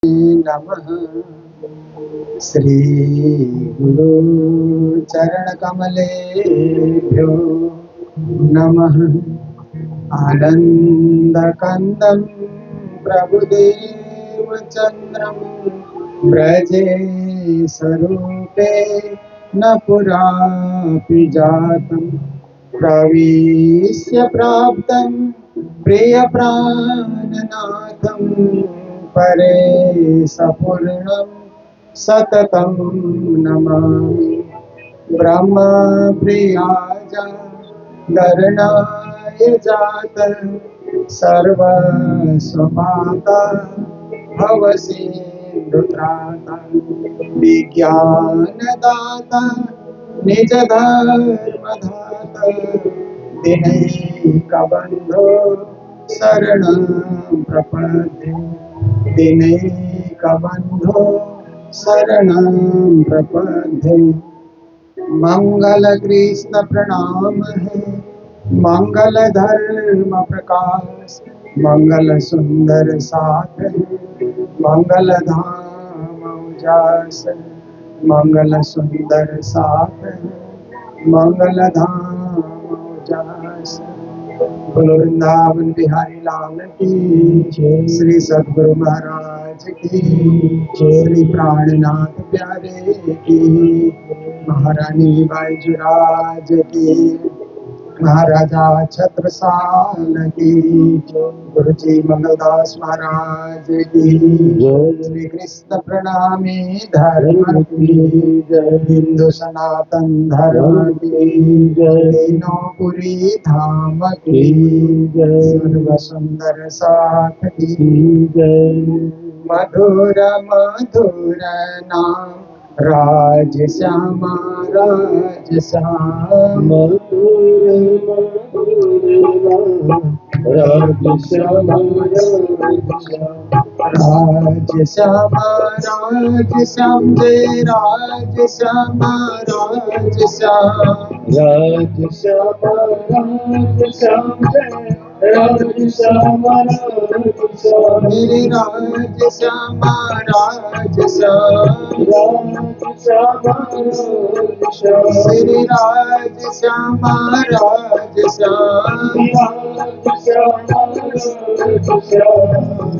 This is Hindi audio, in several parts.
नमः। श्री गुरु चरण कमलेभ्यो नमः। आनंद कंदं प्रभुदेव चंद्रं व्रजे स्वरूपे न पुरापि जातं प्रविश्य प्राप्तं प्रियप्राणनाथं परेशपूर्णं सततं नमामि। ब्रह्मप्रियाय गरणाय जात सर्वस्वमाता भवसिन्धुत्राता विज्ञानदाता निजधर्मदाता दिनैकबन्धो शरणं प्रपद्ये। दिनैकबन्धो शरणं प्रपद्ये। मंगल कृष्ण प्रणाम है, मंगल धर्म प्रकाश, मंगल सुंदर साथ है, मंगल धाम उजास है, मंगल सुंदर साथ है, मंगल धाम उजास है। बोलो वृंदावन बिहारी लाल की जय। श्री सद्गुरु महाराज की जय। श्री प्राणनाथ प्यारे की, महारानी बाईजुराज की, महाराजा छत्रसाल की, गुरु जी मंगलदास महाराज की, श्री कृष्ण प्रणामी धर्म की, हिंदू सनातन धर्म की, तीनों पुरी धाम की, सर्व सुंदर साथ की। मधुर मधुर नाम राज श्यामा राज श्याम, मधुर मधुर नाम राज श्यामा राज श्यामा राज श्याम जय राज श्यामा राज श्याम, राज श्यामा राज श्याम जय राज श्यामा राज श्याम, मेरे राज श्यामा राज श्याम, राज श्यामा राज श्याम, श्री राज श्यामा राज श्याम, राज श्यामा राज श्याम।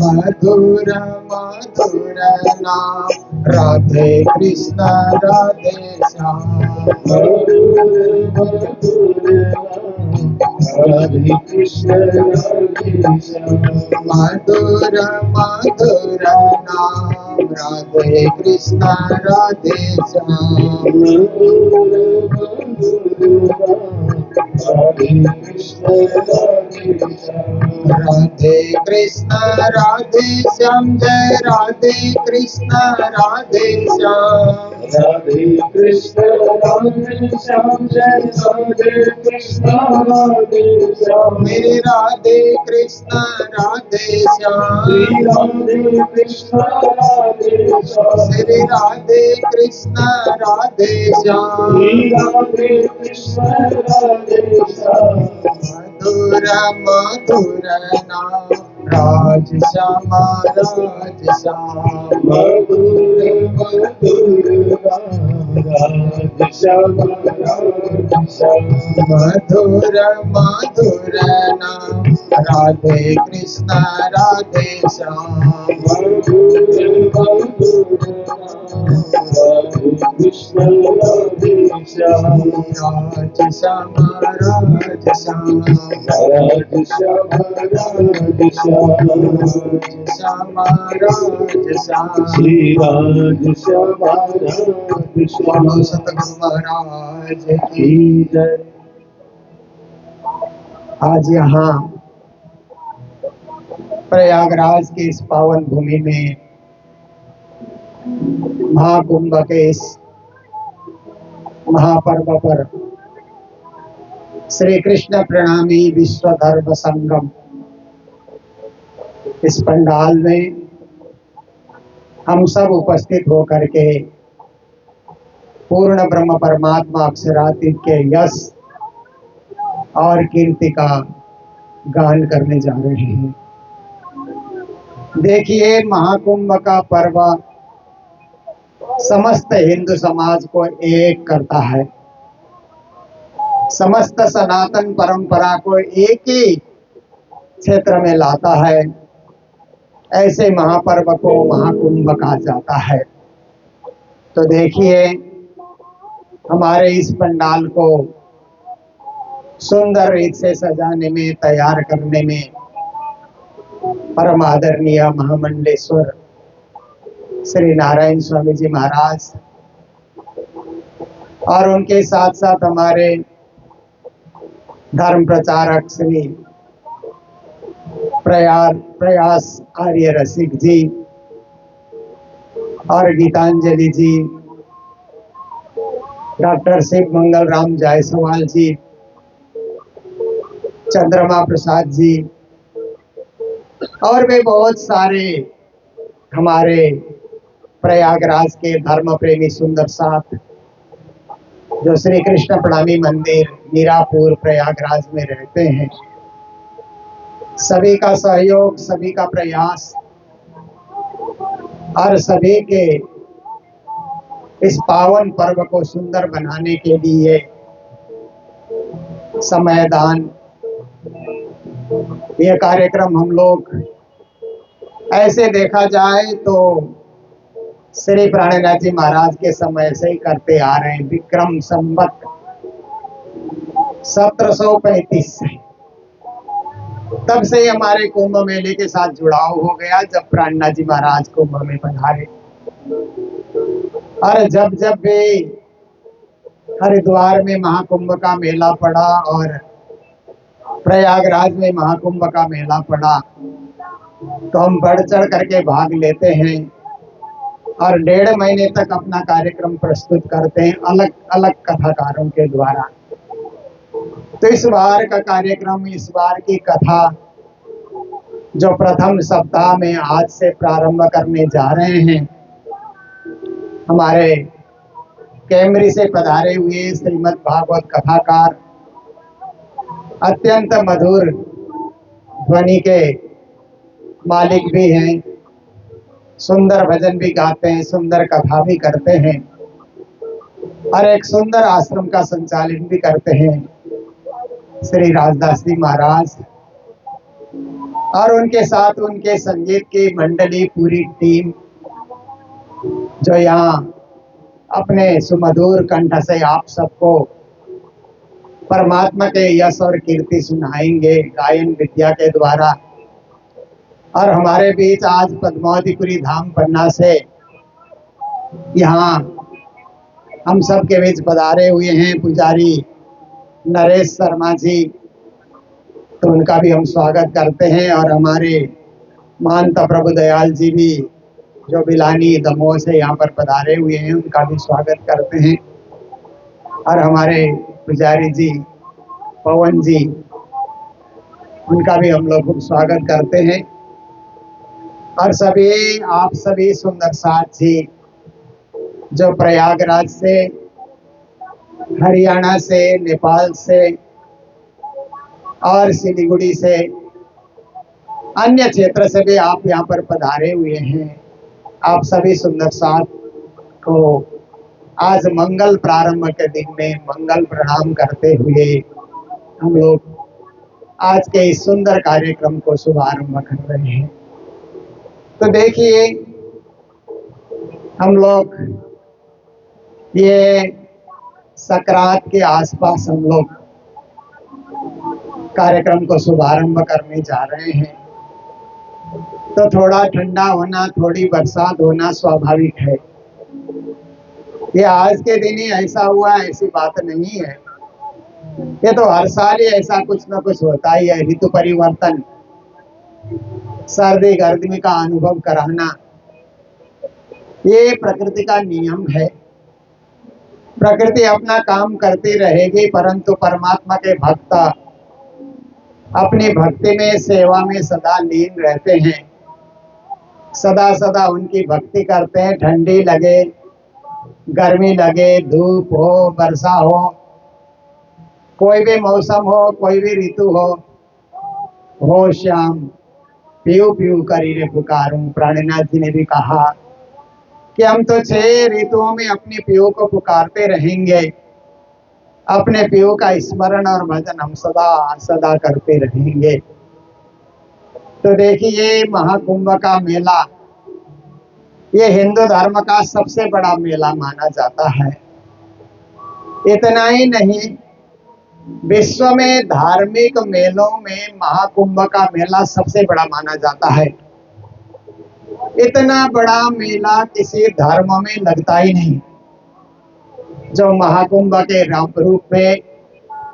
मधुर मधुर नाम राधे कृष्ण राधे श्याम, मधुर मधुर राधे कृष्ण राधे श्याम, मधुर मधुर नाम राधे कृष्ण राधे श्याम, मधुर मधुर राधे कृष्ण राधे श्याम, राधे कृष्ण राधे श्याम जय राधे कृष्ण राधे श्याम, राधे कृष्ण राधे श्याम जय राधे कृष्ण राधे श्याम, मेरे राधे कृष्ण राधे श्याम, राधे कृष्ण राधे श्याम, श्री राधे कृष्ण राधे श्याम, राधे कृष्ण राधे श्याम। मधुर मधुर नाम राज श्यामा राज श्याम, मधुर मधुर नाम राज श्यामा राज श्याम, मधुर मधुर नाम राधे कृष्ण राधे श्याम, मधुर मधुर राधे कृष्ण राधे श्याम, राज श्यामा राज श्याम, राज श्यामा राज श्याम, श्यामा राज श्याम, श्री राज श्यामा राज श्याम। सतगुरु महाराज की जय। आज यहाँ प्रयागराज के इस पावन भूमि में महाकुंभ के इस महापर्व पर श्री कृष्ण प्रणामी विश्व धर्म संगम इस पंडाल में हम सब उपस्थित होकर के पूर्ण ब्रह्म परमात्मा अक्षरातीत के यश और कीर्ति का गान करने जा रहे हैं। देखिए, महाकुंभ का पर्व समस्त हिंदू समाज को एक करता है, समस्त सनातन परंपरा को एक ही क्षेत्र में लाता है। ऐसे महापर्व को महाकुंभ कहा जाता है। तो देखिए, हमारे इस पंडाल को सुंदर रीत से सजाने में, तैयार करने में परम आदरणीय महामंडलेश्वर श्री नारायण स्वामी जी महाराज और उनके साथ साथ हमारे धर्म प्रचारक श्री प्रयास आर्य रसिक जी और गीतांजलि जी, डॉक्टर शिव मंगल राम जायसवाल जी, चंद्रमा प्रसाद जी और भी बहुत सारे हमारे प्रयागराज के धर्म प्रेमी सुंदर साथ जो श्री कृष्ण प्रणामी मंदिर मीरापुर प्रयागराज में रहते हैं, सभी का सहयोग, सभी का प्रयास और सभी के इस पावन पर्व को सुंदर बनाने के लिए समयदान, ये कार्यक्रम हम लोग ऐसे देखा जाए तो श्री प्राणनाथ जी महाराज के समय से ही करते आ रहे हैं। विक्रम संवत 1735 से तब से ही हमारे कुंभ मेले के साथ जुड़ाव हो गया, जब प्राणनाथ जी महाराज कुंभ में पधारे। और जब जब भी हरिद्वार में महाकुंभ का मेला पड़ा और प्रयागराज में महाकुंभ का मेला पड़ा तो हम बढ़ चढ़ करके भाग लेते हैं और 1.5 महीने तक अपना कार्यक्रम प्रस्तुत करते हैं अलग अलग कथाकारों के द्वारा। तो इस बार का कार्यक्रम, इस बार की कथा जो प्रथम सप्ताह में आज से प्रारंभ करने जा रहे हैं, हमारे कैमरी से पधारे हुए श्रीमद् भागवत कथाकार, अत्यंत मधुर ध्वनि के मालिक भी हैं, सुंदर भजन भी गाते हैं, सुंदर कथा भी करते हैं और एक सुंदर आश्रम का संचालन भी करते हैं श्री राजदास जी महाराज और उनके साथ उनके संगीत की मंडली, पूरी टीम जो यहाँ अपने सुमधुर कंठ से आप सबको परमात्मा के यश और कीर्ति सुनाएंगे गायन विद्या के द्वारा। और हमारे बीच आज पद्मावतीपुरी धाम पन्ना से यहाँ हम सब के बीच पधारे हुए हैं पुजारी नरेश शर्मा जी, तो उनका भी हम स्वागत करते हैं। और हमारे महंत प्रभु दयाल जी भी जो बिलानी दमोह से यहाँ पर पधारे हुए हैं, उनका भी स्वागत करते हैं। और हमारे पुजारी जी पवन जी, उनका भी हम लोग खूब स्वागत करते हैं। और सभी आप सभी सुंदर साथी जो प्रयागराज से, हरियाणा से, नेपाल से और सिलीगुड़ी से, अन्य क्षेत्र से भी आप यहाँ पर पधारे हुए हैं, आप सभी सुंदर साथ को आज मंगल प्रारंभ के दिन में मंगल प्रणाम करते हुए हम लोग आज के इस सुंदर कार्यक्रम को शुभारंभ कर रहे हैं। तो देखिए, हम लोग ये संक्रांत के आसपास हम लोग कार्यक्रम को शुभारंभ करने जा रहे हैं, तो थोड़ा ठंडा होना, थोड़ी बरसात होना स्वाभाविक है। ये आज के दिन ही ऐसा हुआ, ऐसी बात नहीं है। ये तो हर साल ही ऐसा कुछ ना कुछ होता ही है। ऋतु परिवर्तन, सर्दी गर्मी का अनुभव कराना, ये प्रकृति का नियम है। प्रकृति अपना काम करती रहेगी, परंतु परमात्मा के भक्त अपनी भक्ति में, सेवा में सदा लीन रहते हैं, सदा सदा उनकी भक्ति करते हैं। ठंडी लगे, गर्मी लगे, धूप हो, वर्षा हो, कोई भी मौसम हो, कोई भी ऋतु हो श्याम, पीऊ पीऊ करी रे पुकारूं। प्राणनाथ जी ने भी कहा कि हम तो 6 ऋतुओं में अपने पीऊ को पुकारते रहेंगे, अपने पीऊ का स्मरण और भजन हम सदा सदा करते रहेंगे। तो देखिए, महाकुंभ का मेला ये हिंदू धर्म का सबसे बड़ा मेला माना जाता है। इतना ही नहीं, विश्व में धार्मिक मेलों में महाकुंभ का मेला सबसे बड़ा माना जाता है। इतना बड़ा मेला किसी धर्म में लगता ही नहीं जो महाकुंभ के रूप में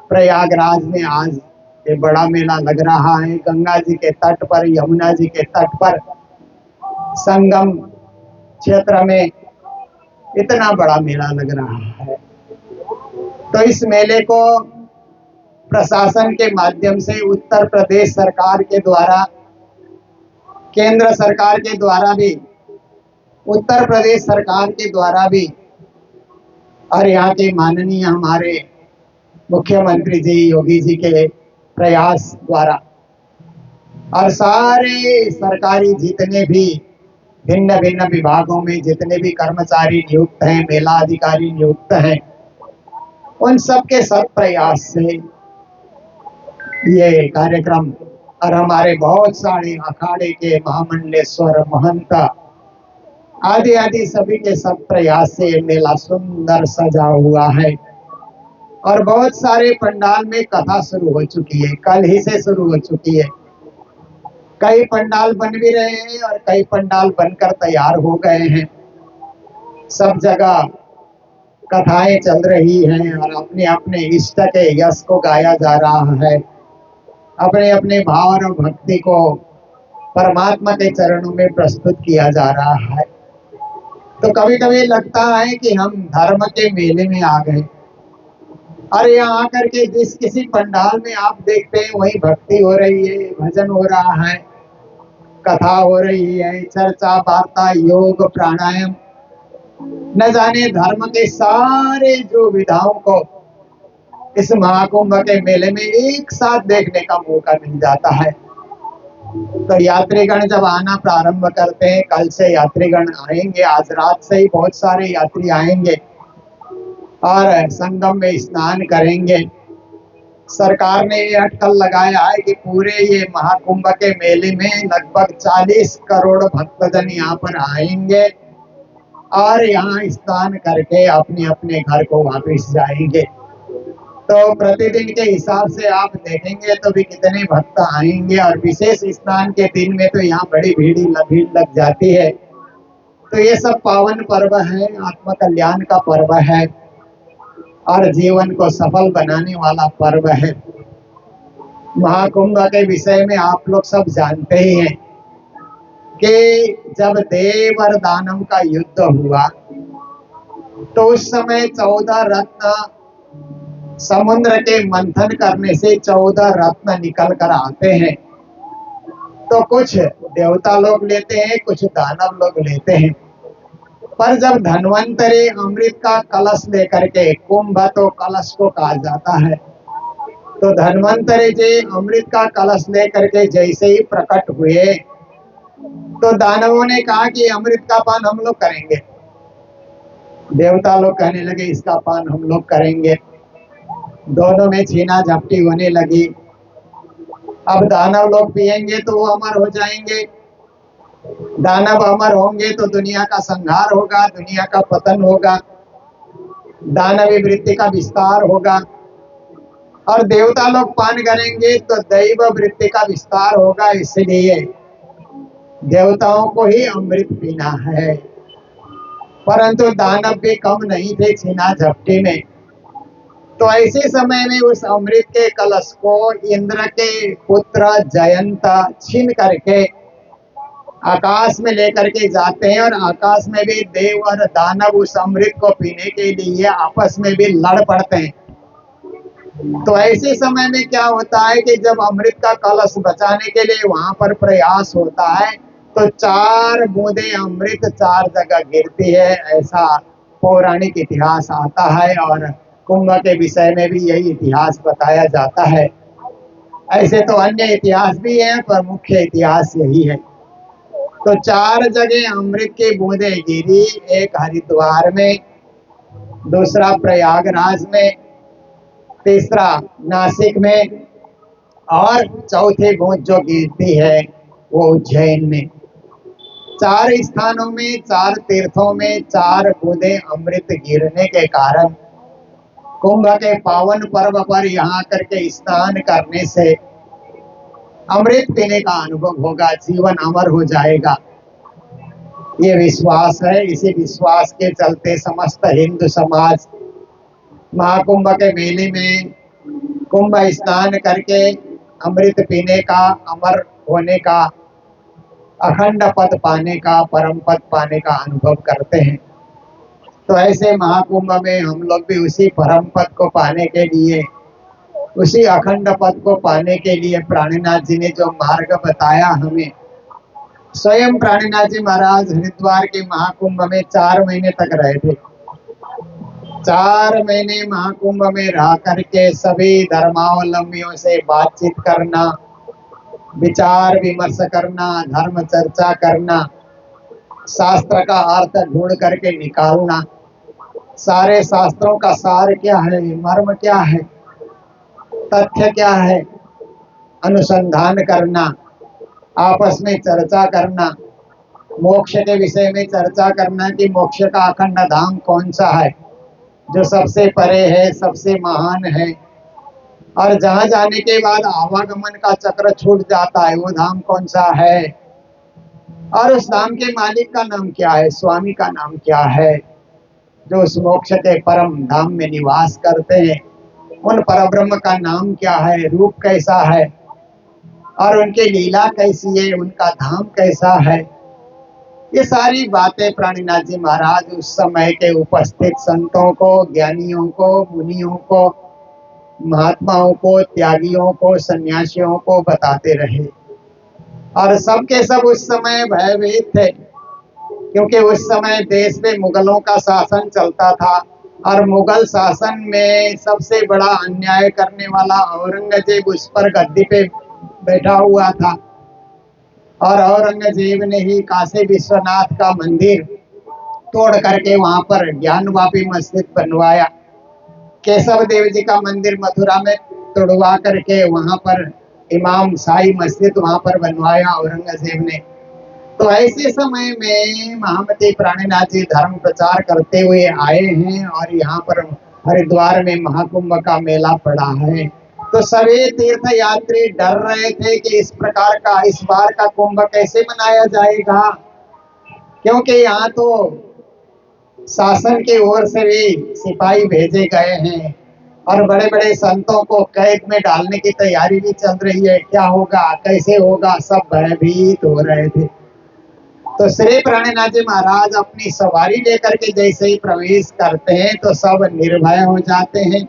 प्रयागराज में आज ये बड़ा मेला लग रहा है। गंगा जी के तट पर, यमुना जी के तट पर, संगम क्षेत्र में इतना बड़ा मेला लग रहा है। तो इस मेले को प्रशासन के माध्यम से उत्तर प्रदेश सरकार के द्वारा, केंद्र सरकार के द्वारा भी, उत्तर प्रदेश सरकार के द्वारा भी और यहाँ के माननीय हमारे मुख्यमंत्री जी योगी जी के प्रयास द्वारा और सारे सरकारी जितने भी भिन्न भिन्न विभागों में जितने भी कर्मचारी नियुक्त हैं, मेला अधिकारी नियुक्त हैं, उन सब के सब प्रयास से ये कार्यक्रम और हमारे बहुत सारे अखाड़े के महामंडलेश्वर, महंत आदि आदि सभी के सब प्रयास से ये मेला सुंदर सजा हुआ है। और बहुत सारे पंडाल में कथा शुरू हो चुकी है, कल ही से शुरू हो चुकी है। कई पंडाल बन भी रहे हैं और कई पंडाल बनकर तैयार हो गए हैं। सब जगह कथाएं चल रही हैं और अपने अपने इष्ट के यश को गाया जा रहा है, अपने अपने भाव और भक्ति को परमात्मा के चरणों में प्रस्तुत किया जा रहा है। तो कभी कभी लगता है कि हम धर्म के मेले में आ गए। और यहाँ आकर के जिस किसी पंडाल में आप देखते हैं वही भक्ति हो रही है, भजन हो रहा है, कथा हो रही है, चर्चा, वार्ता, योग, प्राणायाम, न जाने धर्म के सारे जो विधाओं को इस महाकुंभ के मेले में एक साथ देखने का मौका मिल जाता है। तो यात्रीगण जब आना प्रारंभ करते हैं, कल से यात्रीगण आएंगे, आज रात से ही बहुत सारे यात्री आएंगे और संगम में स्नान करेंगे। सरकार ने ये अटकल लगाया है कि पूरे ये महाकुंभ के मेले में लगभग 40 करोड़ भक्तजन यहाँ पर आएंगे और यहाँ स्नान करके अपने अपने घर को वापस जाएंगे। तो प्रतिदिन के हिसाब से आप देखेंगे तो भी कितने भक्त आएंगे और विशेष स्नान के दिन में तो यहाँ बड़ी भीड़ लग जाती है। तो ये सब पावन पर्व है, आत्म कल्याण का पर्व है और जीवन को सफल बनाने वाला पर्व है। महाकुंभ के विषय में आप लोग सब जानते ही हैं कि जब देव और दानव का युद्ध हुआ तो उस समय 14 रत्न समुद्र के मंथन करने से 14 रत्न निकल कर आते हैं। तो कुछ देवता लोग लेते हैं, कुछ दानव लोग लेते हैं। पर जब धन्वंतरी अमृत का कलश लेकर के, कुंभ तो कलश को कहा जाता है, तो धन्वंतरी जी अमृत का कलश लेकर के जैसे ही प्रकट हुए तो दानवों ने कहा कि अमृत का पान हम लोग करेंगे। देवता लोग कहने लगे इसका पान हम लोग करेंगे। दोनों में छीना झपटी होने लगी। अब दानव लोग पिएंगे तो वो अमर हो जाएंगे, दानव अमर होंगे तो दुनिया का संहार होगा, दुनिया का पतन होगा, दानवी वृत्ति का विस्तार होगा। और देवता लोग पान करेंगे तो दैव वृत्ति का विस्तार होगा। इसलिए देवताओं को ही अमृत पीना है। परंतु दानव भी कम नहीं थे छीना झपटी में। तो ऐसे समय में उस अमृत के कलश को इंद्र के पुत्र जयंत छीन करके आकाश में लेकर के जाते हैं और आकाश में भी देव और दानव उस अमृत को पीने के लिए आपस में भी लड़ पड़ते हैं। तो ऐसे समय में क्या होता है कि जब अमृत का कलश बचाने के लिए वहां पर प्रयास होता है तो 4 बूंदे अमृत 4 जगह गिरती है, ऐसा पौराणिक इतिहास आता है। और कुंभ के विषय में भी यही इतिहास बताया जाता है। ऐसे तो अन्य इतिहास भी हैं, पर मुख्य इतिहास यही है। तो 4 जगह अमृत की बूंदें गिरी, एक हरिद्वार में, दूसरा प्रयागराज में, तीसरा नासिक में, और चौथी बूंद जो गिरती है वो उज्जैन में। 4 स्थानों में, 4 तीर्थों में 4 बूंदें अमृत गिरने के कारण कुंभ के पावन पर्व पर यहाँ करके स्नान करने से अमृत पीने का अनुभव होगा, जीवन अमर हो जाएगा, ये विश्वास है। इसी विश्वास के चलते समस्त हिंदू समाज महाकुंभ के मेले में कुंभ स्नान करके अमृत पीने का, अमर होने का, अखंड पद पाने का, परम पद पाने का अनुभव करते हैं। तो ऐसे महाकुंभ में हम लोग भी उसी परम पद को पाने के लिए, उसी अखंड पद को पाने के लिए प्राणनाथ जी ने जो मार्ग बताया हमें, स्वयं प्राणनाथ जी महाराज हरिद्वार के महाकुंभ में 4 महीने तक रहे थे। 4 महीने महाकुंभ में रह करके सभी धर्मावलंबियों से बातचीत करना, विचार विमर्श करना, धर्म चर्चा करना, शास्त्र का अर्थ ढूंढ करके निकालना, सारे शास्त्रों का सार क्या है, मर्म क्या है, तथ्य क्या है, अनुसंधान करना, आपस में चर्चा करना, मोक्ष के विषय में चर्चा करना कि मोक्ष का अखंड धाम कौन सा है जो सबसे परे है, सबसे महान है, और जहां जाने के बाद आवागमन का चक्र छूट जाता है वो धाम कौन सा है, और उस धाम के मालिक का नाम क्या है, स्वामी का नाम क्या है, जो उस मोक्ष के परम धाम में निवास करते हैं उन परब्रह्म का नाम क्या है, रूप कैसा है, और उनकी लीला कैसी है, उनका धाम कैसा है। ये सारी बातें प्राणनाथ जी महाराज उस समय के उपस्थित संतों को, ज्ञानियों को, मुनियों को, महात्माओं को, त्यागियों को, सन्यासियों को बताते रहे। और सबके सब उस समय भयभीत थे, क्योंकि उस समय देश में मुगलों का शासन चलता था, और मुगल शासन में सबसे बड़ा अन्याय करने वाला औरंगजेब उस पर गद्दी पे बैठा हुआ था। और औरंगजेब ने ही काशी विश्वनाथ का मंदिर तोड़ करके वहां पर ज्ञानवापी मस्जिद बनवाया। केशव देव जी का मंदिर मथुरा में तोड़वा करके वहां पर इमाम शाही मस्जिद वहां पर बनवाया औरंगजेब ने। तो ऐसे समय में महामती प्राणनाथ जी धर्म प्रचार करते हुए आए हैं, और यहाँ पर हरिद्वार में महाकुंभ का मेला पड़ा है। तो सभी तीर्थ यात्री डर रहे थे कि इस प्रकार का, इस बार का कुंभ कैसे मनाया जाएगा, क्योंकि यहाँ तो शासन की ओर से भी सिपाही भेजे गए हैं, और बड़े बड़े संतों को कैद में डालने की तैयारी भी चल रही है। क्या होगा, कैसे होगा, सब भयभीत हो रहे थे। तो श्री प्राणनाथ जी महाराज अपनी सवारी लेकर के जैसे ही प्रवेश करते हैं तो सब निर्भय हो जाते हैं,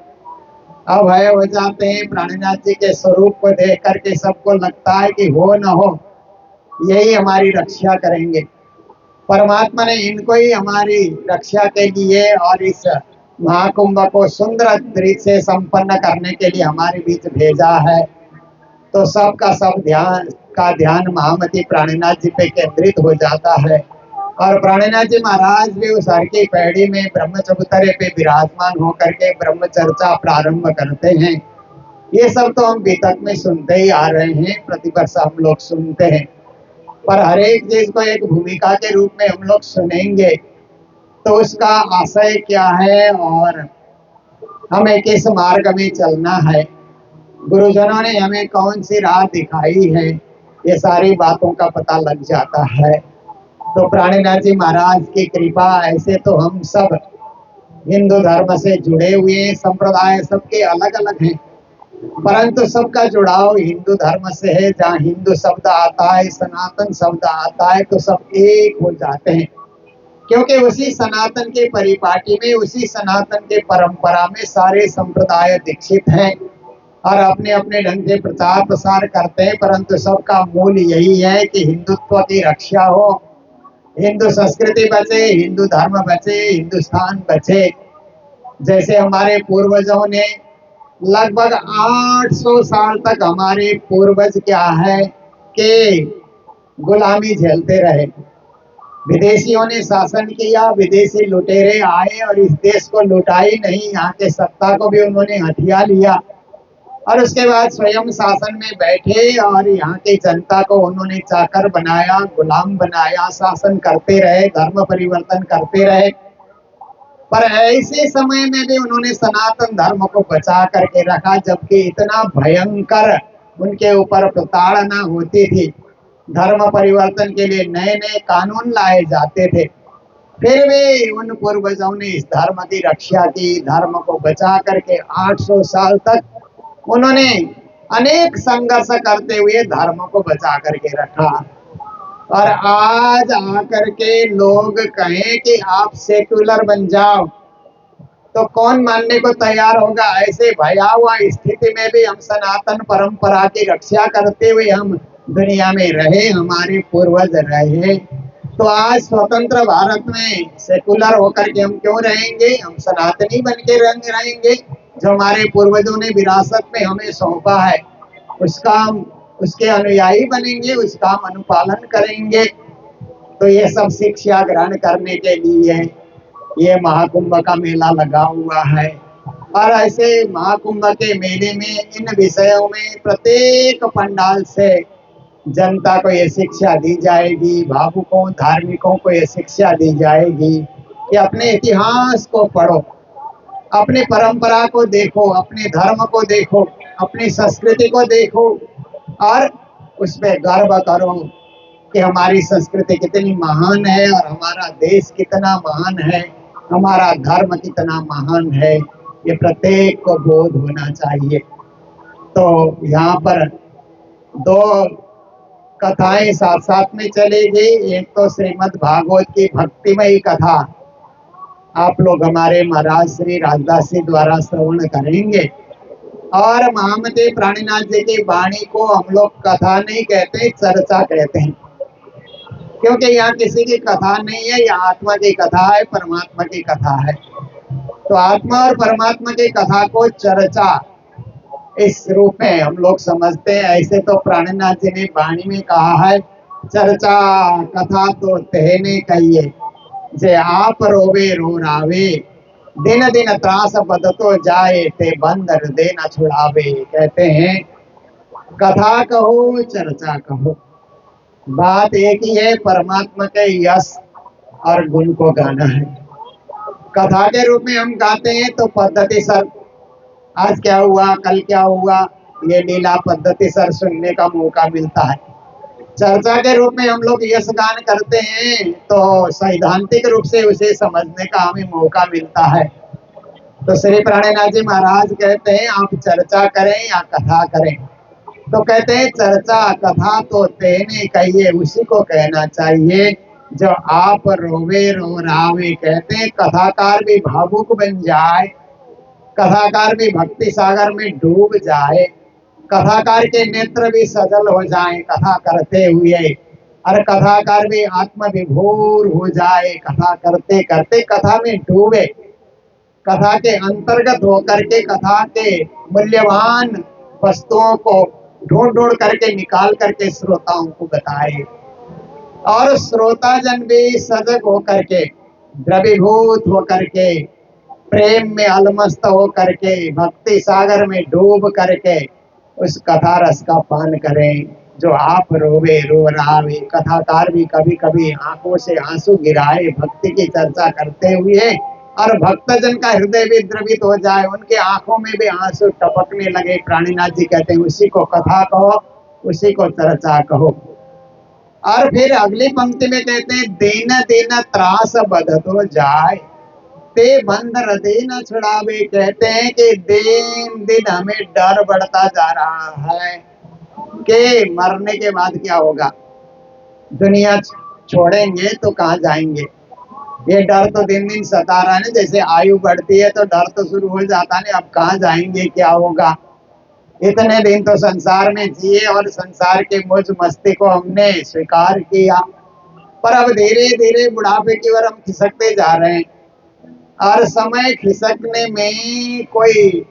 अभय हो जाते हैं। प्राणनाथ जी के स्वरूप को देख करके सबको लगता है कि हो न हो यही हमारी रक्षा करेंगे। परमात्मा ने इनको ही हमारी रक्षा के लिए और इस महाकुंभ को सुंदर दृश्य से संपन्न करने के लिए हमारे बीच भेजा है। तो सबका सब ध्यान महामती प्राणनाथ जी पे केंद्रित हो जाता है, और प्राणनाथ जी महाराज भी उस हर की पैड़ी में ब्रह्म चबूतरे पे विराजमान होकर के ब्रह्म चर्चा प्रारंभ करते हैं। ये सब तो हम बीतक में सुनते ही आ रहे हैं, प्रतिवर्ष हम लोग सुनते हैं, पर हर एक चीज को एक भूमिका के रूप में हम लोग सुनेंगे तो उसका आशय क्या है और हमें किस मार्ग में चलना है, गुरुजनों ने हमें कौन सी राह दिखाई है, ये सारी बातों का पता लग जाता है। तो प्राणनाथ जी महाराज की कृपा, ऐसे तो हम सब हिंदू धर्म से जुड़े हुए, संप्रदाय सबके अलग अलग हैं, परंतु सबका जुड़ाव हिंदू धर्म से है। जहाँ हिंदू शब्द आता है, सनातन शब्द आता है, तो सब एक हो जाते हैं, क्योंकि उसी सनातन के परिपाटी में, उसी सनातन के परंपरा में सारे संप्रदाय दीक्षित हैं और अपने अपने ढंग से प्रचार प्रसार करते हैं, परंतु सबका मूल यही है कि हिंदुत्व की रक्षा हो, हिंदू संस्कृति बचे, हिंदू धर्म बचे, हिंदुस्तान बचे। जैसे हमारे पूर्वजों ने लगभग 800 साल तक हमारे पूर्वज क्या है कि गुलामी झेलते रहे। विदेशियों ने शासन किया, विदेशी लुटेरे आए और इस देश को लुटा ही नहीं, यहाँ के सत्ता को भी उन्होंने हथिया लिया और उसके बाद स्वयं शासन में बैठे और यहाँ की जनता को उन्होंने चाकर बनाया, गुलाम बनाया, शासन करते रहे, धर्म परिवर्तन करते रहे। पर ऐसे समय में भी उन्होंने सनातन धर्म को बचा करके रखा, जबकि इतना भयंकर उनके ऊपर प्रताड़ना होती थी, धर्म परिवर्तन के लिए नए नए कानून लाए जाते थे, फिर भी उन पूर्वजों ने इस धर्म की रक्षा की, धर्म को बचा करके 800 साल तक उन्होंने अनेक संघर्ष करते हुए धर्म को बचा करके रखा। और आज आकर के लोग कहें कि आप सेक्युलर बन जाओ तो कौन मानने को तैयार होगा। ऐसे भयावह स्थिति में भी हम सनातन परंपरा की रक्षा करते हुए हम दुनिया में रहे, हमारे पूर्वज रहे, तो आज स्वतंत्र भारत में सेकुलर होकर के हम क्यों रहेंगे? हम सनातनी बन के रहेंगे। जो हमारे पूर्वजों ने विरासत में हमें सौंपा है उसका हम उसके अनुयायी बनेंगे, उसका हम अनुपालन करेंगे। तो ये सब शिक्षा ग्रहण करने के लिए ये महाकुंभ का मेला लगा हुआ है। और ऐसे महाकुंभ के मेले में इन विषयों में प्रत्येक पंडाल से जनता को ये शिक्षा दी जाएगी, भावुकों धार्मिकों को ये शिक्षा दी जाएगी कि अपने इतिहास को पढ़ो, अपनी परंपरा को देखो, अपने धर्म को देखो, अपनी संस्कृति को देखो और उसमें गर्व करो कि हमारी संस्कृति कितनी महान है और हमारा देश कितना महान है, हमारा धर्म कितना महान है, ये प्रत्येक को बोध होना चाहिए। तो यहाँ पर दो कथाएं साथ साथ में चलेगी। एक तो श्रीमद् भागवत की भक्तिमयी कथा आप लोग हमारे महाराज श्री राजदास जी द्वारा श्रवण करेंगे, और महामती प्राणीनाथ जी की वाणी को हम लोग कथा नहीं कहते, चर्चा कहते हैं, क्योंकि यहाँ किसी की कथा नहीं है, यह आत्मा की कथा है, परमात्मा की कथा है। तो आत्मा और परमात्मा की कथा को चर्चा इस रूप में हम लोग समझते हैं। ऐसे तो प्राणनाथ जी ने वाणी में कहा है, चर्चा कथा तो तेने कहिए, जे आप रोवे रो रावे, दिन दिन त्रास बदतो जाए, ते बंद हृदय न छुड़ावे। कहते हैं कथा कहो चर्चा कहो, बात एक ही है, परमात्मा के यश और गुण को गाना है। कथा के रूप में हम गाते हैं तो पद्धति सर आज क्या हुआ, कल क्या हुआ, ये लीला पद्धति सर सुनने का मौका मिलता है। चर्चा के रूप में हम लोग यश गान करते हैं तो सैद्धांतिक रूप से उसे समझने का हमें मौका मिलता है। तो श्री प्राणनाथ जी महाराज कहते हैं आप चर्चा करें या कथा करें, तो कहते हैं चर्चा कथा तो तेने कहिए, उसी को कहना चाहिए जो आप रोवे रो रावे। कहते हैं कथाकार भी भावुक बन जाए, कथाकार भी भक्ति सागर में डूब जाए, कथाकार के नेत्र भी सजल हो जाएं कथा करते हुए, और कथाकार भी आत्म विभोर हो जाए कथा करते करते, कथा में डूबे, कथा के अंतर्गत होकर के कथा के मूल्यवान वस्तुओं को ढूंढ ढूंढ करके निकाल करके श्रोताओं को बताए, और श्रोता जन भी सजग होकर के, द्रवीभूत होकर के, प्रेम में अलमस्त होकर के, भक्ति सागर में डूब करके उस कथा रस का पान करें। जो आप रोवे रो रावे, कथाकार भी कभी कभी आंखों से आंसू गिराए भक्ति की चर्चा करते हुए, और भक्तजन का हृदय भी द्रवित हो जाए, उनके आंखों में भी आंसू टपकने लगे। प्राणीनाथ जी कहते हैं उसी को कथा कहो, उसी को चर्चा कहो। और फिर अगली पंक्ति में कहते हैं दिन दिन त्रास बधतो जाए, ते बंद हृदय न छुड़ावे। कहते हैं कि दिन दिन हमें डर बढ़ता जा रहा है कि मरने के बाद क्या होगा, दुनिया छोड़ेंगे तो कहाँ जाएंगे। ये डर तो दिन दिन सता रहा है ना, जैसे आयु बढ़ती है तो डर तो शुरू हो जाता है, अब कहाँ जाएंगे, क्या होगा। इतने दिन तो संसार में जिए और संसार के मौज मस्ती को हमने स्वीकार किया, पर अब धीरे धीरे बुढ़ापे की ओर हम खिसकते जा रहे हैं, और समय खिसकने में कोई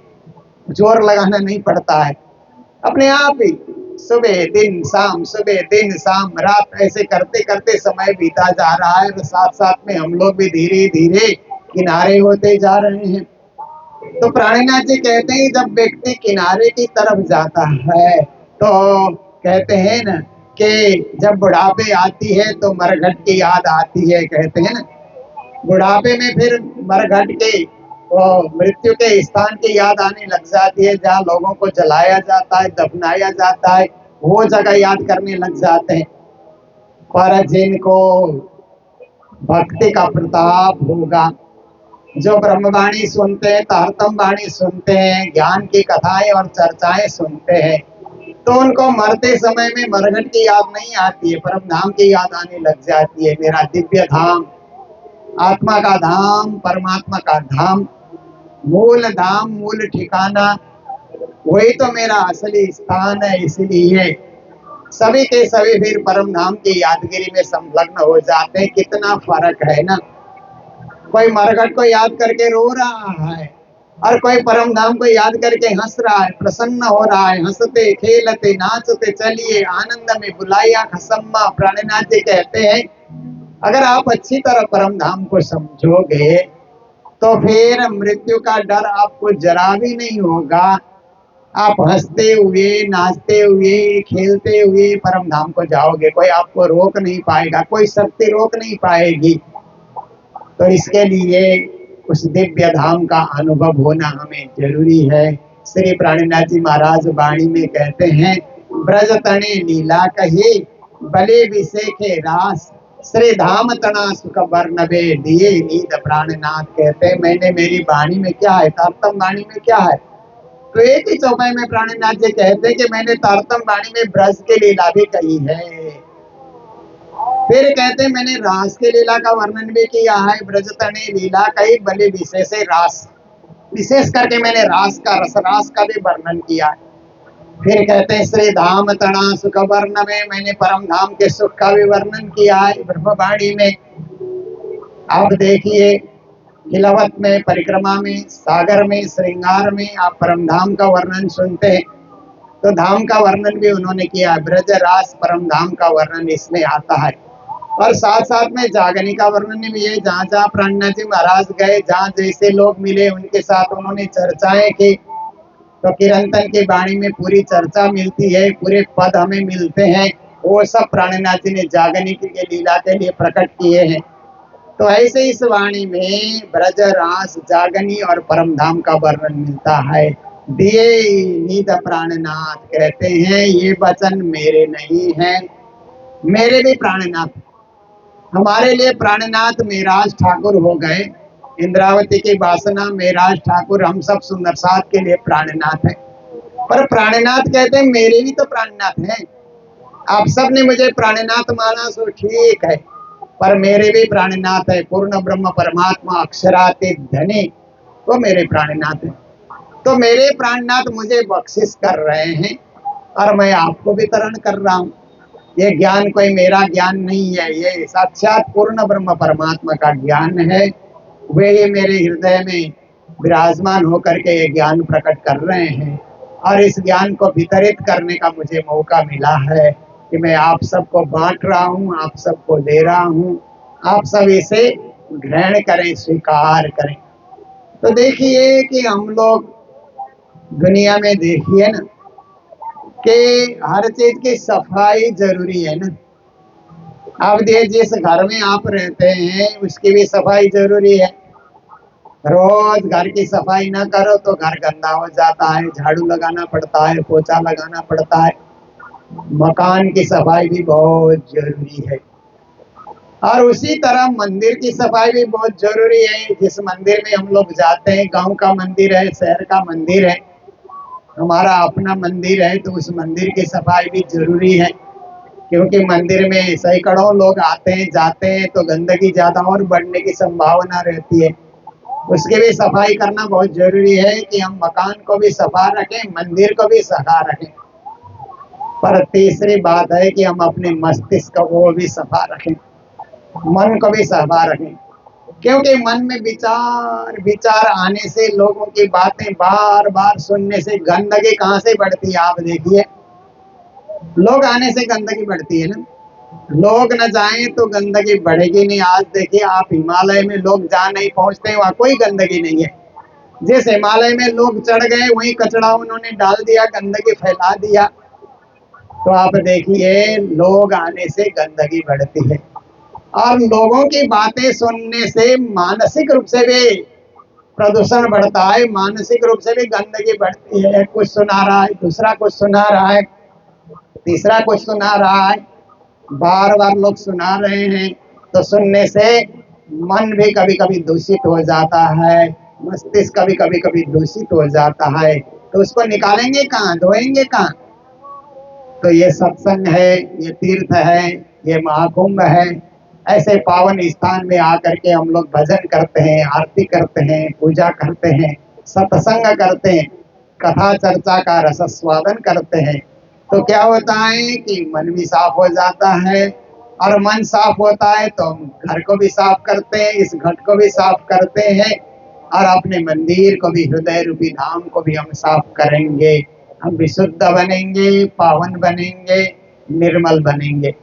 जोर लगाना नहीं पड़ता है, अपने आप ही सुबह दिन शाम, सुबह दिन शाम, रात, ऐसे करते करते समय बीता जा रहा है और साथ साथ में हम लोग भी धीरे धीरे किनारे होते जा रहे हैं। तो प्राणीनाथ जी कहते हैं जब व्यक्ति किनारे की तरफ जाता है तो कहते हैं ना कि जब बुढ़ापे आती है तो मरघट की याद आती है। कहते हैं ना बुढ़ापे में फिर मरघट के वो मृत्यु के स्थान की याद आने लग जाती है, जहाँ लोगों को जलाया जाता है, दफनाया जाता है, वो जगह याद करने लग जाते हैं। पर जिनको भक्ति का प्रताप होगा, जो ब्रह्मवाणी सुनते हैं, तारतम वाणी सुनते हैं, ज्ञान की कथाएं और चर्चाएं सुनते हैं, तो उनको मरते समय में मरघट की याद नहीं आती है, परम धाम की याद आने लग जाती है। मेरा दिव्य धाम, आत्मा का धाम, परमात्मा का धाम, मूल धाम, मूल ठिकाना, वही तो मेरा असली स्थान है। इसलिए सभी के सभी फिर परम धाम की यादगिरी में संलग्न हो जाते हैं। कितना फर्क है ना, कोई मरघट को याद करके रो रहा है और कोई परम धाम को याद करके हंस रहा है, प्रसन्न हो रहा है। हंसते खेलते नाचते चलिए, आनंद में बुलाया खसम्मा। प्राणनाथ जी कहते हैं अगर आप अच्छी तरह परम धाम को समझोगे तो फिर मृत्यु का डर आपको जरा भी नहीं होगा। आप हंसते हुए, नाचते हुए, खेलते हुए परम धाम को जाओगे। कोई आपको रोक नहीं पाएगा, कोई शक्ति रोक नहीं पाएगी। तो इसके लिए उस दिव्य धाम का अनुभव होना हमें जरूरी है। श्री प्राणनाथ जी महाराज वाणी में कहते हैं ब्रज तने लीला कहे बले विषेखे रास, श्री धाम तना सुख वर्णवे दिए नीद प्राणनाथ। कहते हैं मैंने मेरी वाणी में क्या है, तारतम वाणी में क्या है, तो एक ही चौपाई में प्राणनाथ जी कहते हैं कि मैंने तारतम वाणी में ब्रज की लीला भी कही है। फिर कहते हैं मैंने रास के लीला का वर्णन भी किया है। ब्रज तने लीला कही बले विशेष रास, विशेष करके मैंने रास का, रस रास का भी वर्णन किया है। फिर कहते हैं श्री धाम तणा सुख वर्ण में मैंने परम धाम के सुख का भी वर्णन किया है ब्रह्मवाणी में। आप देखिए हिलवत में, परिक्रमा में, सागर में, श्रृंगार में आप परम धाम का वर्णन सुनते हैं, तो धाम का वर्णन भी उन्होंने किया है। ब्रज रास परम धाम का वर्णन इसमें आता है। और साथ साथ में जागनी का वर्णन भी है। जहाँ जहाँ प्राणनाथ जी महाराज गए, जहाँ जैसे लोग मिले उनके साथ उन्होंने चर्चाएं की, तो किरंतन की वाणी में पूरी चर्चा मिलती है, पूरे पद हमें मिलते हैं। वो सब प्राणनाथ जी ने जागनी के लीला के लिए प्रकट किए हैं। तो ऐसे इस वाणी में ब्रज रास, जागनी और परम धाम का वर्णन मिलता है। दिए नीद प्राणनाथ। कहते हैं ये वचन मेरे नहीं है, मेरे भी प्राणनाथ, हमारे लिए प्राणनाथ मेराज ठाकुर हो गए। इंद्रावती की वासना मेराज ठाकुर, हम सब सुंदर साथ के लिए प्राणनाथ है। पर प्राणनाथ कहते हैं मेरे भी तो प्राणनाथ हैं। आप सब ने मुझे प्राणनाथ माना सो ठीक है, पर मेरे भी प्राणनाथ है। पूर्ण ब्रह्म परमात्मा अक्षरातीत धनी, वो मेरे प्राणनाथ है। तो मेरे प्राणनाथ मुझे बख्शिश कर रहे हैं और मैं आपको वितरण कर रहा हूँ। ये ज्ञान कोई मेरा ज्ञान नहीं है, ये साक्षात पूर्ण ब्रह्म परमात्मा का ज्ञान है। वे ही मेरे हृदय में विराजमान होकर के ये ज्ञान प्रकट कर रहे हैं और इस ज्ञान को वितरित करने का मुझे मौका मिला है कि मैं आप सबको बांट रहा हूँ, आप सबको दे रहा हूँ। आप सब इसे ग्रहण करें, स्वीकार करें। तो देखिए कि हम लोग दुनिया में देखिए ना कि हर चीज की सफाई जरूरी है ना। अब जिस घर में आप रहते हैं उसकी भी सफाई जरूरी है। रोज घर की सफाई ना करो तो घर गंदा हो जाता है, झाड़ू लगाना पड़ता है, पोछा लगाना पड़ता है। मकान की सफाई भी बहुत जरूरी है और उसी तरह मंदिर की सफाई भी बहुत जरूरी है। जिस मंदिर में हम लोग जाते हैं, गांव का मंदिर है, शहर का मंदिर है, हमारा अपना मंदिर है, तो उस मंदिर की सफाई भी जरूरी है। क्योंकि मंदिर में सैकड़ों लोग आते हैं जाते हैं तो गंदगी ज्यादा और बढ़ने की संभावना रहती है। उसकी भी सफाई करना बहुत जरूरी है कि हम मकान को भी सफा रखें, मंदिर को भी सफा रखें। पर तीसरी बात है कि हम अपने मस्तिष्क को भी सफा रखें, मन को भी सफा रखें। क्योंकि मन में विचार विचार आने से, लोगों की बातें बार बार सुनने से गंदगी कहाँ से बढ़ती है? आप देखिए, लोग आने से गंदगी बढ़ती है ना। लोग न जाएं तो गंदगी बढ़ेगी नहीं। आज देखिए आप, हिमालय में लोग जहाँ नहीं पहुंचते वहां कोई गंदगी नहीं है। जिस हिमालय में लोग चढ़ गए वहीं कचरा उन्होंने डाल दिया, गंदगी फैला दिया। तो आप देखिए, लोग आने से गंदगी बढ़ती है, और लोगों की बातें सुनने से मानसिक रूप से भी प्रदूषण बढ़ता है, मानसिक रूप से भी गंदगी बढ़ती है। कुछ सुना रहा है, दूसरा कुछ सुना रहा है, तीसरा कुछ सुना रहा है, बार बार लोग सुना रहे हैं। तो सुनने से मन भी कभी कभी दूषित हो जाता है, मस्तिष्क कभी कभी कभी दूषित हो जाता है। तो उसको निकालेंगे कहाँ, धोएंगे कहाँ? तो ये सत्संग है, ये तीर्थ है, ये महाकुंभ है। ऐसे पावन स्थान में आकर के हम लोग भजन करते हैं, आरती करते हैं, पूजा करते हैं, सत्संग करते हैं, कथा चर्चा का रसस्वादन करते हैं। तो क्या होता है कि मन भी साफ हो जाता है, और मन साफ होता है तो हम घर को भी साफ करते हैं, इस घट को भी साफ करते हैं, और अपने मंदिर को भी, हृदय रूपी धाम को भी हम साफ करेंगे। हम विशुद्ध बनेंगे, पावन बनेंगे, निर्मल बनेंगे।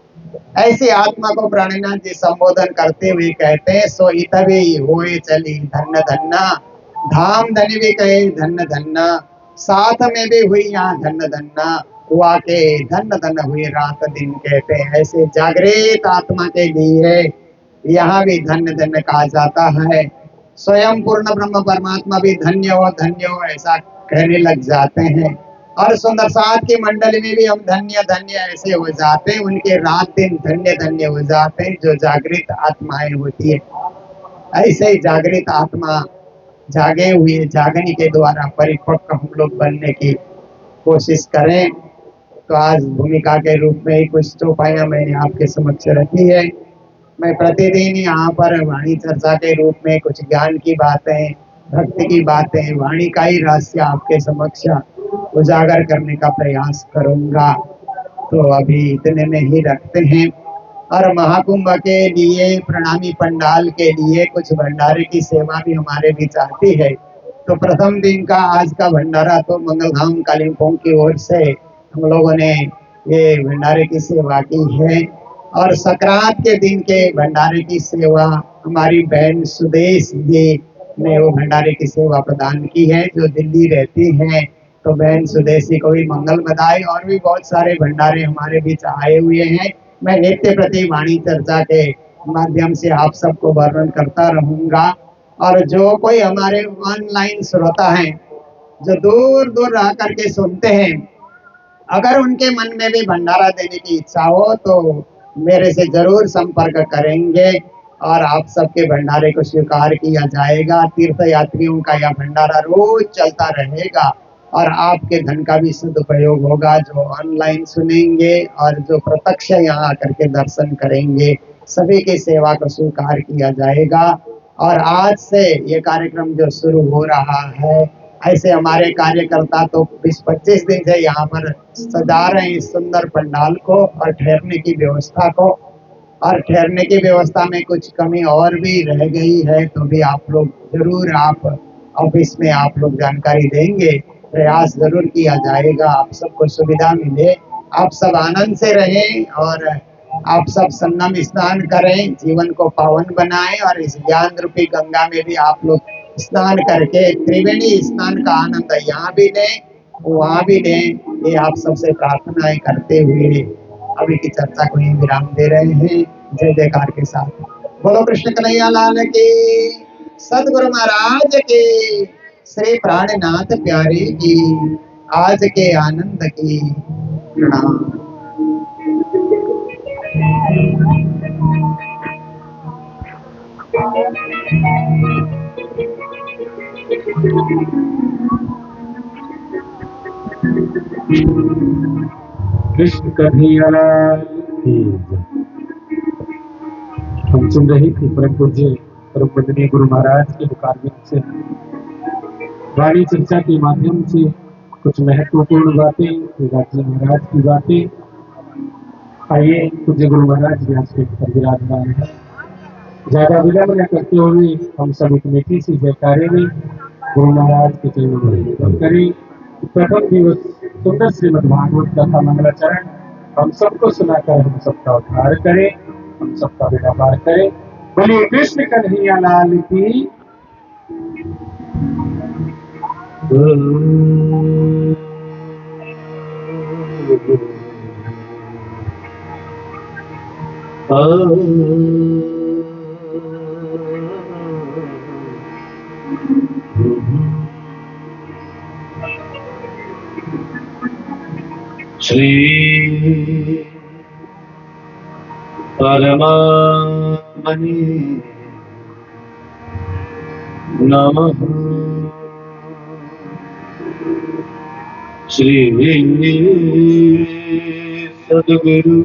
ऐसी आत्मा को प्राणनाथ जी संबोधन करते हुए कहते हैं, सो इतभी होए चली धन्य धन्ना, धाम धनी भी कहे धन्य धन्ना, साथ में भी हुई यहाँ धन्य धन्ना, हुआ के धन्य धन्य हुए रात दिन। कहते हैं ऐसे जागृत आत्मा के लिए यहाँ भी धन्य धन्य कहा जाता है। स्वयं पूर्ण ब्रह्म परमात्मा भी धन्य हो ऐसा कहने लग जाते हैं, और सुंदर साथ की मंडली में भी हम धन्य धन्य ऐसे हो जाते हैं, उनके रात दिन धन्य धन्य हो जाते हैं जो जागृत आत्माएं होती है। ऐसे ही जागृत आत्मा जागे हुए, जागने के द्वारा परिपक्व हम लोग बनने की कोशिश करें। तो आज भूमिका के रूप में ही कुछ चौपाइयां मैंने आपके समक्ष रखी है। मैं प्रतिदिन यहाँ पर वाणी चर्चा के रूप में कुछ ज्ञान की बातें, भक्ति की बातें, वाणी का ही रहस्य आपके समक्ष उजागर करने का प्रयास करूंगा। तो अभी इतने में ही रखते हैं, और महाकुंभ के लिए, प्रणामी पंडाल के लिए कुछ भंडारे की सेवा भी हमारे बीच आती है। तो प्रथम दिन का आज का भंडारा तो मंगलधाम कालिम्पोंग की ओर से हम लोगों ने ये भंडारे की सेवा की है, और संक्रांत के दिन के भंडारे की सेवा हमारी बहन सुदेश जी ने वो भंडारे की सेवा प्रदान की है, जो दिल्ली रहती हैं। तो बहन सुदेशी को भी मंगल बधाई। और भी बहुत सारे भंडारे हमारे बीच आए हुए हैं। मैं नित्य प्रति वाणी चर्चा के माध्यम से आप सबको वर्णन करता रहूंगा, और जो कोई हमारे ऑनलाइन श्रोता हैं, जो दूर दूर रह करके सुनते हैं, अगर उनके मन में भी भंडारा देने की इच्छा हो तो मेरे से जरूर संपर्क करेंगे, और आप सबके भंडारे को स्वीकार किया जाएगा। तीर्थ यात्रियों का यह भंडारा रोज चलता रहेगा, और आपके धन का भी सदुपयोग होगा, जो ऑनलाइन सुनेंगे और जो प्रत्यक्ष यहाँ आकर के दर्शन करेंगे, सभी की सेवा को स्वीकार किया जाएगा। और आज से ये कार्यक्रम जो शुरू हो रहा है, ऐसे हमारे कार्यकर्ता तो 20-25 दिन से यहाँ पर सजा रहे हैं इस सुंदर पंडाल को और ठहरने की व्यवस्था को। और ठहरने की व्यवस्था में कुछ कमी और भी रह गई है, तो भी आप लोग जरूर, आप ऑफिस में आप लोग जानकारी देंगे, प्रयास जरूर किया जाएगा, आप सबको सुविधा मिले, आप सब आनंद से रहें, और आप सब संगम स्नान करें, जीवन को पावन बनाएं, और इस ज्ञान रूपी गंगा में भी आप लोग स्नान करके त्रिवेणी स्नान का आनंद यहाँ भी लें, वहाँ भी लें। ये आप सबसे प्रार्थनाएं करते हुए अभी की चर्चा को ही विराम दे रहे हैं। जय जयकार के साथ बोलो कृष्ण कन्हैया लाल की, सदगुरु महाराज की, श्री प्राणनाथ प्यारे की, आज के आनंद की प्रणाम। कृष्ण कन्हैया लाल की। हम सुन रहे थे परम पूज्य परम वंदनीय गुरु महाराज के मुखारबिंद से वाणी चर्चा के माध्यम से कुछ महत्वपूर्ण बातें, राजी महाराज की बातें। आइए पूज्य गुरु महाराज व्यासपीठ पर विराजमान है, ज्यादा विलंब न करते हुए हम सब एक मीठी सी जयकारे में गुरु महाराज के चरणों में निवेदन करें। प्रथम दिवस सुंदर श्रीमद् भागवत कथा मंगलाचरण हम सबको सुनाकर हम सबका उद्धार करें, हम सबका बेड़ा पार करें। बोलिए कृष्ण कन्हैया लाल की। श्री परमात्मने नमः। श्री सद्गुरु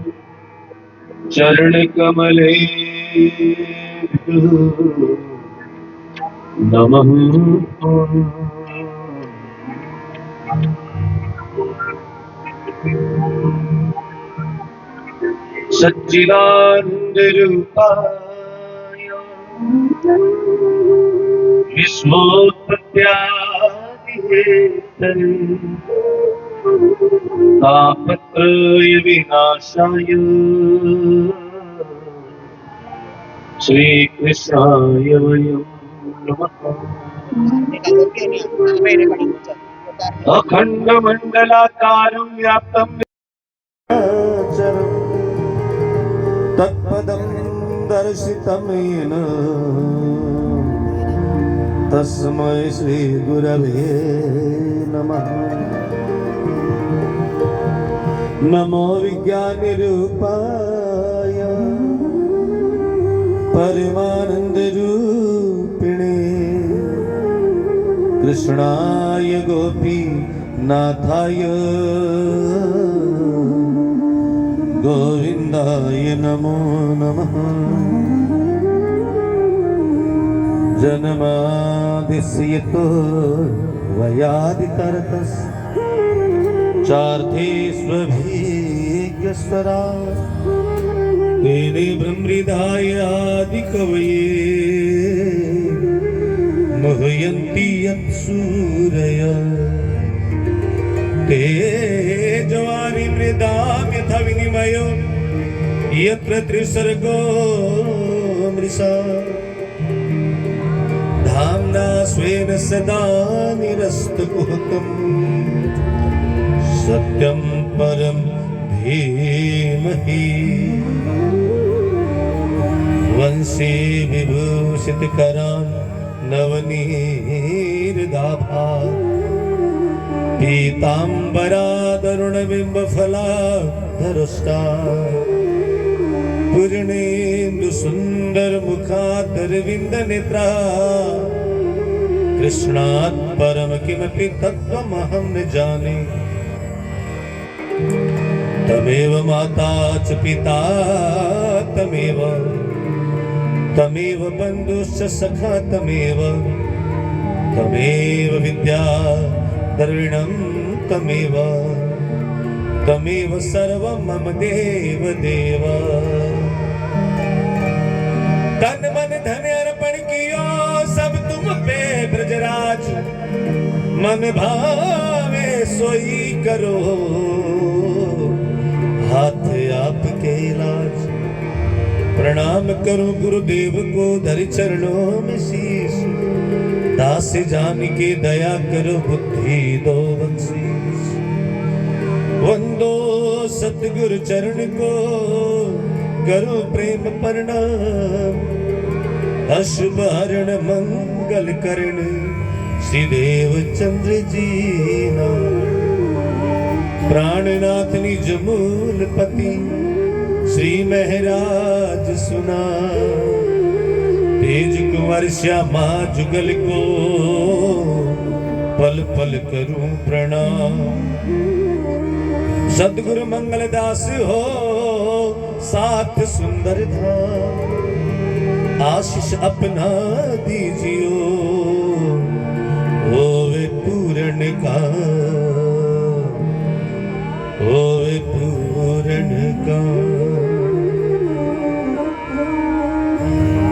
चरण कमले नमः। सच्चिदानंद रूपाय विश्वोत्पत्त्यादिहेतवे तापत्रय विनाशाय श्रीकृष्णाय वयं नमः। अखंड मंडलाकारं व्याप्तं तत्पदं दर्शितं येन तस्मै श्रीगुरवे नमः। नमो विज्ञानरूपाय परमानन्दरूपिणे कृष्णाय गोपीनाथाय गोविन्दाय नमो नमः। जन्मादिस्यतो वयादितरतस् चार्थेष्वभिज्ञस्वरा तेने ब्रह्महृदायादिकवये मुह्यन्ति यत्सूरय तेजवारि मृदां यथा विनिमयो यत्र त्रिसर्गो मृषा धाम्ना स्वेन सदा निरस्तकुहकम् सत्यं परं धीमहि। वंशे विभूषितकरान् नवनीरदाभात् पीताम्बरादरुणबिम्बफलाधरुष्टा पूर्णेन्दुसुन्दरमुखादरविन्दनेत्रा कृष्णात् परं किमपि तत्त्वमहं न जाने। तमेव माता च पिता तमेव बन्धुश्च सखा तमेव विद्या द्रविणं तमेव सर्वं मम देव देव। तन मन धन अर्पण कियो सब तुम पे ब्रजराज मन भावे सोई करो हाथ आपके लाज। प्रणाम करो गुरुदेव को धरि चरणों में शीश दास जान के दया करो बुद्धि दो बख्शीश। वंदो सतगुरु चरण को करो प्रेम प्रणाम अशुभ हरण मंगल करण श्री देव चंद्र जी नाम। प्राणनाथ निज मूल पति श्री महराज सुना तेज कुंवर श्यामा जुगल को पल पल करूं प्रणाम। सद्गुरु मंगल दास हो साथ सुंदर धाम आशीष अपना दीजियो होवे पूर्ण का होवे पूर्ण का।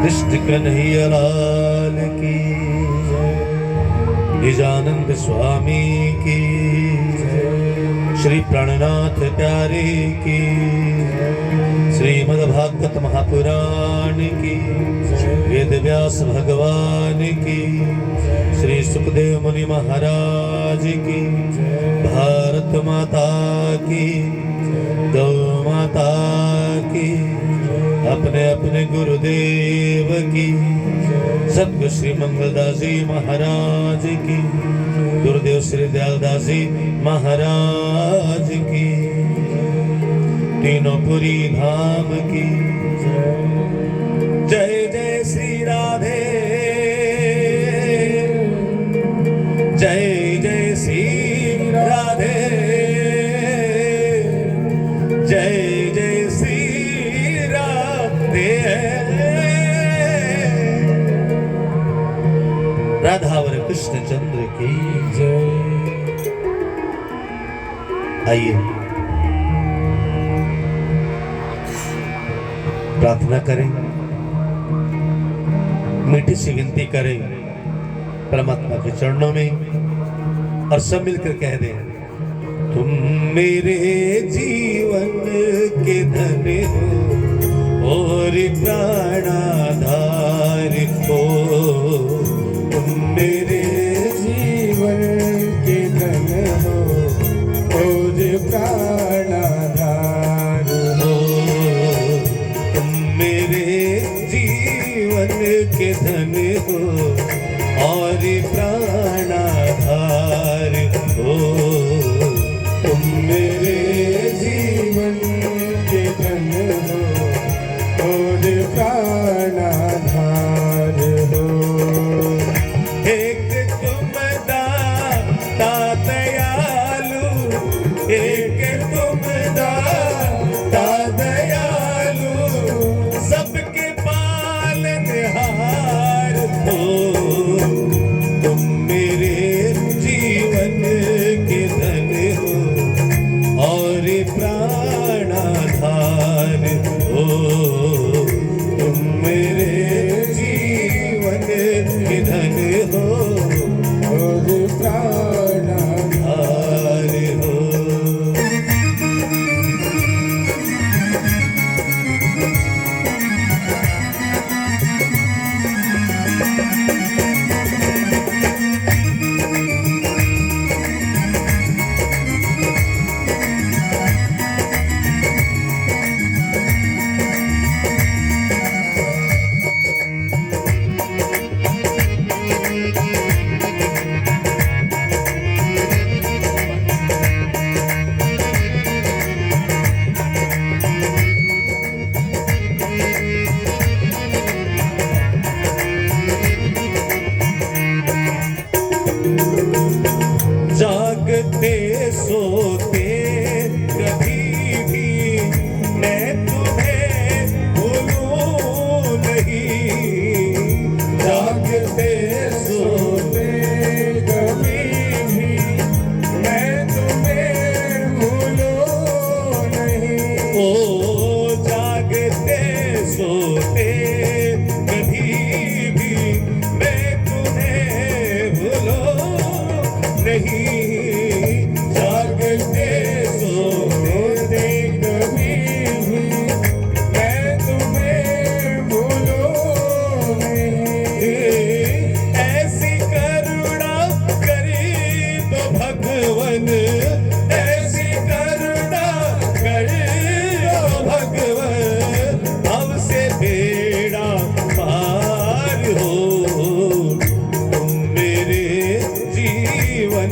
दृष्ट कन्हैया लाल की जय, निजानंद स्वामी की जय, श्री प्राणनाथ प्यारे की जय, श्रीमद् भागवत महापुराण की जय, वेद व्यास भगवान की जय, श्री सुखदेव मुनि महाराज की जय, भारत माता की जय, गौ माता की, अपने अपने गुरुदेव की, सतगुरु श्री मंगलदास जी महाराज की, गुरुदेव श्री दयालदास जी महाराज की, तीनों पुरी धाम की जय। जय श्री राधे, जय जय श्री राधे, जय जय श्री राधे। राधावर कृष्ण चंद्र की जय। आइए प्रार्थना करें, मीठी सी विनती करें परमात्मा के चरणों में और सब मिलकर कह दें, तुम मेरे जीवन के धन हो और प्राणाधार हो, तुम मेरे जीवन के धन हो और प्राणाधार हो, तुम मेरे जीवन के धन हो और प्राणाधार हो, तुम मेरे जीवन के धन हो और प्राणाधार हो। एक तुम दाता दयालु, एक तुम दाता दयालु, सबके पालनहार हो, तुम मेरे जीवन के धन हो और प्राणाधार हो, तुम मेरे जीवन के धन हो और प्राणाधार हो। जागते सोते कभी भी मैं तुम्हें भूलूं नहीं, जागते सोते कभी भी मैं तुम्हें भूलूं नहीं, ओ जागते सोते कभी भी मैं तुम्हें भूलूं नहीं, जागते सोते कभी भी मैं तुम्हें भूलूं नहीं, ऐसी करुणा करी तो भगवन, ऐसी करुणा करी तो भगवन, हमसे बेड़ा पार हो, तुम मेरे जीवन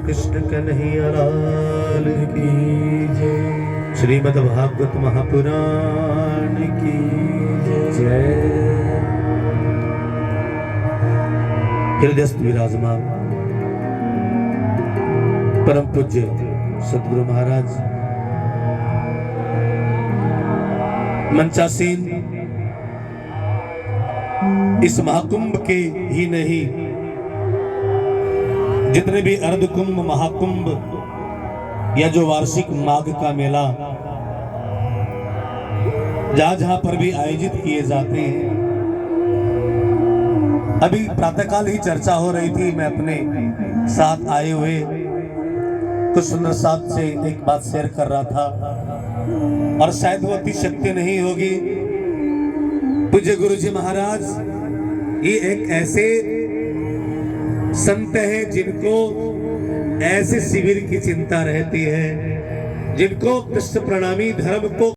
कृष्ण कन्हैया लाल की जय। श्रीमद् भागवत महापुराण की जय। हृदयस्थ विराजमान परम पूज्य सदगुरु महाराज मंचासीन इस महाकुंभ के ही नहीं, जितने भी अर्धकुंभ, महाकुंभ या जो वार्षिक माघ का मेला जहां जहां पर भी आयोजित किए जाते हैं, अभी प्रातःकाल ही चर्चा हो रही थी। मैं अपने साथ आए हुए कुछ सुंदर साथ से एक बात शेयर कर रहा था, और शायद वो अति शक्ति नहीं होगी। पूज्य गुरु जी महाराज ये एक ऐसे संत है जिनको ऐसे शिविर की चिंता रहती है, जिनको कृष्ण प्रणामी धर्म को